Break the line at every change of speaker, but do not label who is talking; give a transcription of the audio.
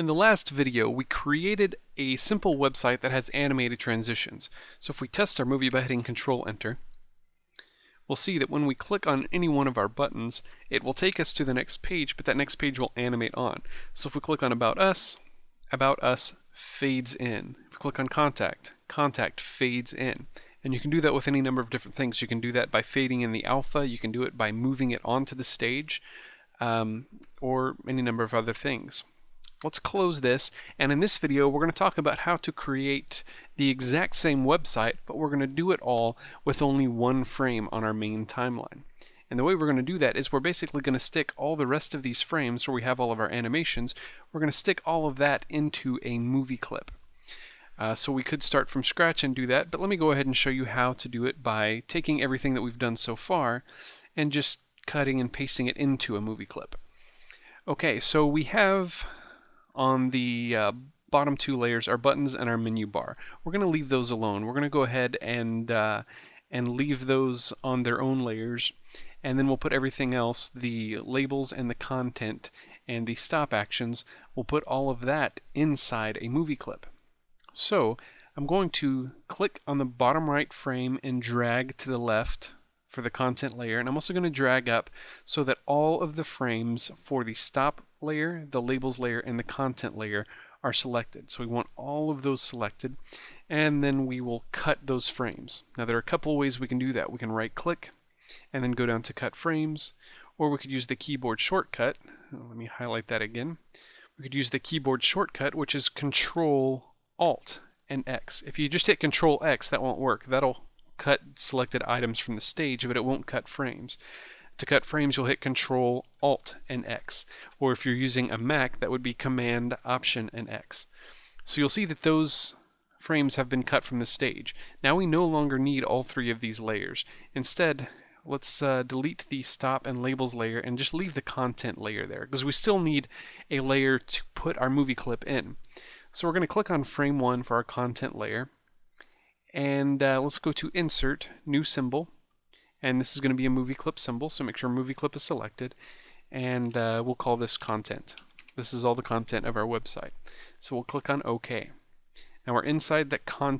In the last video, we created a simple website that has animated transitions. So if we test our movie by hitting Control-Enter, we'll see that when we click on any one of our buttons, it will take us to the next page, but that next page will animate on. So if we click on About Us fades in. If we click on Contact, Contact fades in. And you can do that with any number of different things. You can do that by fading in the alpha, you can do it by moving it onto the stage, or any number of other things. Let's close this, and in this video we're going to talk about how to create the exact same website, but we're going to do it all with only one frame on our main timeline. And the way we're going to do that is we're basically going to stick all the rest of these frames where we have all of our animations, we're going to stick all of that into a movie clip. So we could start from scratch and do that, but let me go ahead and show you how to do it by taking everything that we've done so far and just cutting and pasting it into a movie clip. Okay, so we have on the bottom two layers our buttons and our menu bar. We're going to leave those alone. We're going to go ahead and leave those on their own layers, and then we'll put everything else, the labels and the content and the stop actions, we'll put all of that inside a movie clip. So I'm going to click on the bottom right frame and drag to the left for the content layer, and I'm also going to drag up so that all of the frames for the stop layer, the labels layer, and the content layer are selected. So we want all of those selected, and then we will cut those frames. Now there are a couple of ways we can do that. We can right click and then go down to cut frames, or we could use the keyboard shortcut. Let me highlight that again. We could use the keyboard shortcut, which is Control Alt and X. If you just hit Control X, that won't work. That'll cut selected items from the stage, but it won't cut frames. To cut frames, you'll hit Control Alt and X, or if you're using a Mac, that would be Command Option and X. So you'll see that those frames have been cut from the stage. Now we no longer need all three of these layers. Instead, let's delete the stop and labels layer and just leave the content layer there, because we still need a layer to put our movie clip in. So we're going to click on frame 1 for our content layer, and let's go to Insert, New Symbol, and this is going to be a movie clip symbol, so make sure movie clip is selected, and we'll call this content. This is all the content of our website. So we'll click on OK. Now we're inside that content